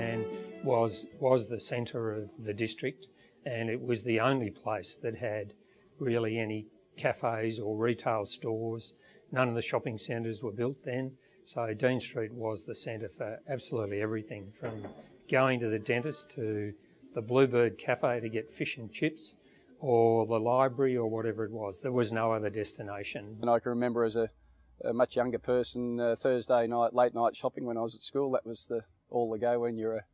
and was the centre of the district, and it was the only place that had really any cafes or retail stores. None of the shopping centres were built then, so Dean Street was the centre for absolutely everything, from going to the dentist to the Bluebird Cafe to get fish and chips, or the library, or whatever it was. There was no other destination. And I can remember as a much younger person, Thursday night, late night shopping when I was at school, that was all the go when you're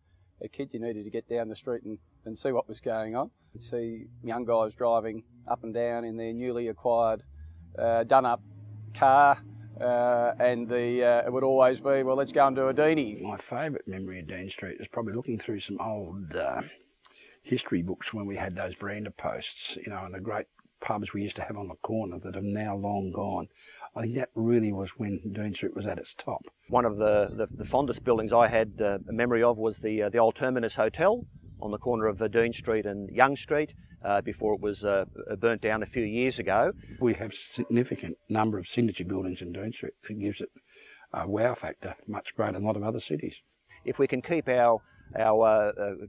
a kid. You needed to get down the street and see what was going on. You'd see young guys driving up and down in their newly acquired, done-up car, and it would always be, well, let's go and do a Deanie. My favourite memory of Dean Street is probably looking through some old history books when we had those veranda posts, you know, and the great pubs we used to have on the corner that have now long gone. I think that really was when Dean Street was at its top. One of the fondest buildings I had a memory of was the old Terminus Hotel on the corner of Dean Street and Young Street before it was burnt down a few years ago. We have a significant number of signature buildings in Dean Street that gives it a wow factor much greater than a lot of other cities. If we can keep our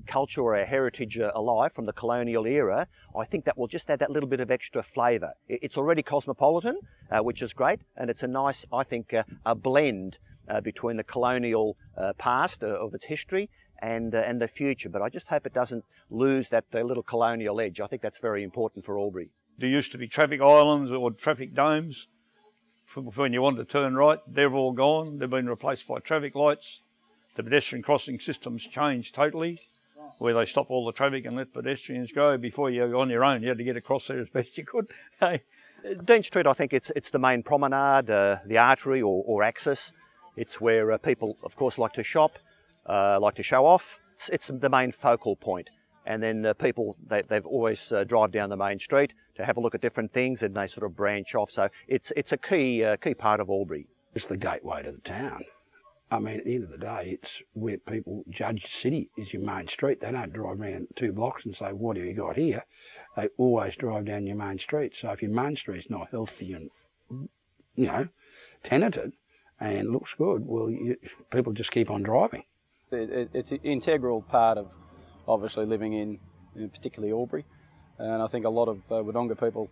culture or our heritage alive from the colonial era, I think that will just add that little bit of extra flavour. It's already cosmopolitan, which is great, and it's a nice, I think, a blend between the colonial past of its history and the future. But I just hope it doesn't lose that little colonial edge. I think that's very important for Albury. There used to be traffic islands or traffic domes when you wanted to turn right. They're all gone. They've been replaced by traffic lights. The pedestrian crossing system's changed totally, where they stop all the traffic and let pedestrians go. Before you go on your own, you had to get across there as best you could. Dean Street, I think it's the main promenade, the artery or axis. It's where people, of course, like to shop, like to show off. It's the main focal point. And then people, they've always drive down the main street to have a look at different things, and they sort of branch off. So it's a key part of Albury. It's the gateway to the town. I mean, at the end of the day, it's where people judge the city is your main street. They don't drive around 2 blocks and say, what have you got here? They always drive down your main street. So if your main street's not healthy and, you know, tenanted and looks good, well, people just keep on driving. It's an integral part of obviously living in particularly Albury. And I think a lot of Wodonga people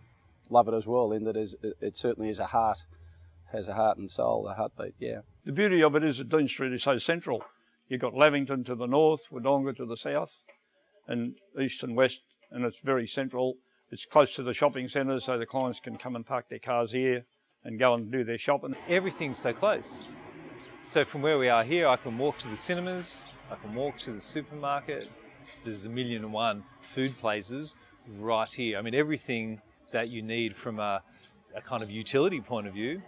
love it as well, in that it certainly is has a heart and soul, a heartbeat, yeah. The beauty of it is that Dean Street is so central. You've got Lavington to the north, Wodonga to the south, and east and west, and it's very central. It's close to the shopping centre, so the clients can come and park their cars here and go and do their shopping. Everything's so close. So from where we are here, I can walk to the cinemas, I can walk to the supermarket. There's 1,000,001 food places right here. I mean, everything that you need from a kind of utility point of view,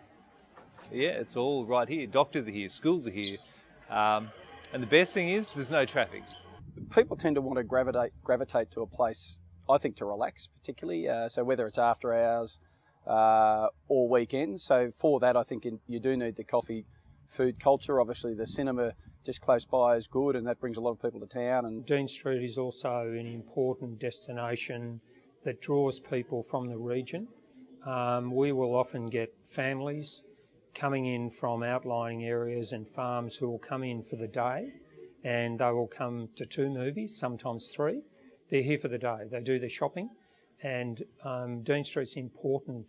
yeah, it's all right here. Doctors are here, schools are here. And the best thing is there's no traffic. People tend to want to gravitate to a place, I think, to relax particularly. So whether it's after hours or weekends. So for that, I think you do need the coffee food culture. Obviously the cinema just close by is good, and that brings a lot of people to town. And Dean Street is also an important destination that draws people from the region. We will often get families coming in from outlying areas and farms who will come in for the day, and they will come to 2 movies, sometimes 3. They're here for the day. They do their shopping, and Dean Street's important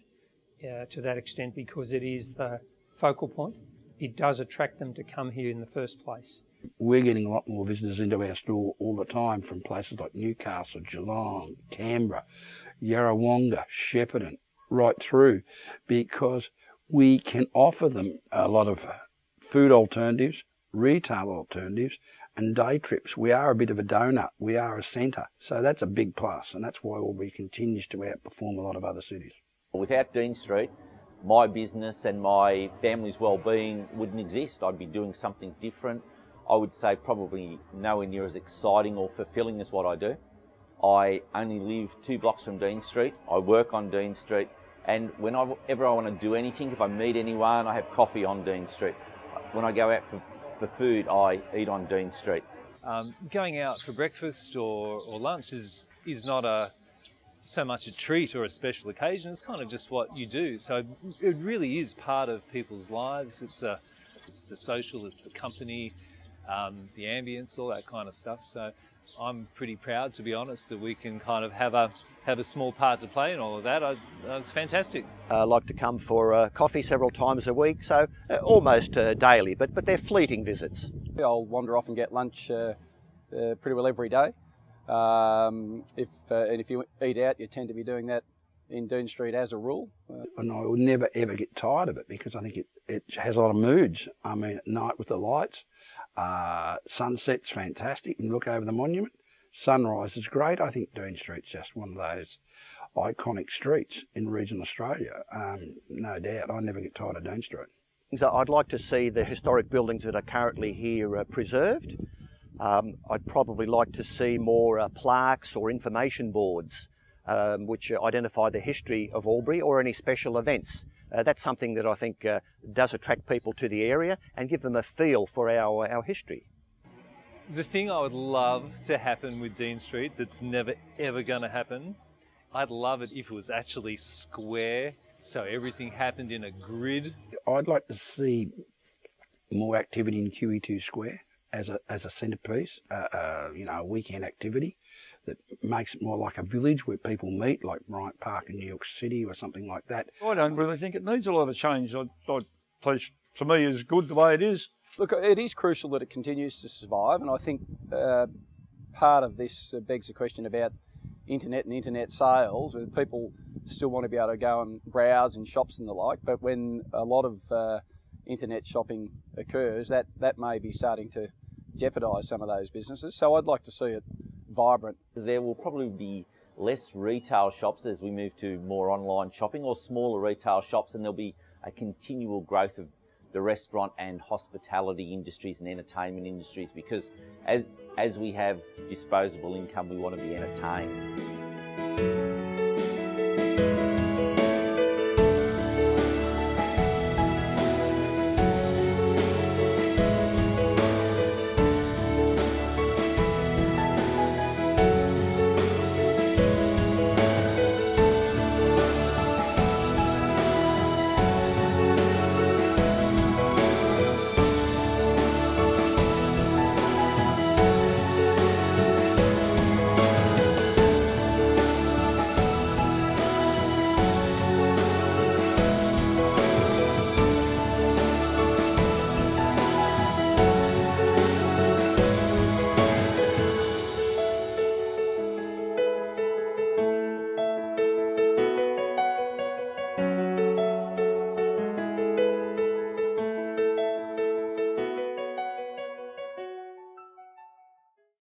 to that extent because it is the focal point. It does attract them to come here in the first place. We're getting a lot more visitors into our store all the time from places like Newcastle, Geelong, Canberra, Yarrawonga, Shepparton, right through, because we can offer them a lot of food alternatives, retail alternatives, and day trips. We are a bit of a donut. We are a centre. So that's a big plus, and that's why Albury continues to outperform a lot of other cities. Without Dean Street, my business and my family's well-being wouldn't exist. I'd be doing something different. I would say probably nowhere near as exciting or fulfilling as what I do. I only live 2 blocks from Dean Street. I work on Dean Street. And whenever I want to do anything, if I meet anyone, I have coffee on Dean Street. When I go out for food, I eat on Dean Street. Going out for breakfast or lunch is not so much a treat or a special occasion. It's kind of just what you do. So it really is part of people's lives. It's the social, it's the company. the ambience, all that kind of stuff. So I'm pretty proud, to be honest, that we can kind of have a small part to play in all of that. It's fantastic. I like to come for coffee several times a week, so almost daily, but they're fleeting visits. I'll wander off and get lunch pretty well every day. And if you eat out, you tend to be doing that in Dean Street as a rule. And I will never ever get tired of it because I think it has a lot of moods. I mean, at night with the lights, sunset's fantastic. You can look over the monument. Sunrise is great. I think Dean Street's just one of those iconic streets in regional Australia. No doubt. I never get tired of Dean Street. So I'd like to see the historic buildings that are currently here preserved. I'd probably like to see more plaques or information boards which identify the history of Albury or any special events. That's something that I think does attract people to the area and give them a feel for our history. The thing I would love to happen with Dean Street that's never ever going to happen, I'd love it if it was actually square, so everything happened in a grid. I'd like to see more activity in QE2 Square as a centrepiece, a weekend activity that makes it more like a village where people meet, like Bryant Park in New York City or something like that. I don't really think it needs a lot of change. Place to me is good the way it is. Look, it is crucial that it continues to survive, and I think part of this begs the question about internet and internet sales. People still want to be able to go and browse in shops and the like, but when a lot of internet shopping occurs, that may be starting to jeopardise some of those businesses. So I'd like to see it vibrant. There will probably be less retail shops as we move to more online shopping, or smaller retail shops, and there'll be a continual growth of the restaurant and hospitality industries and entertainment industries, because as we have disposable income, we want to be entertained.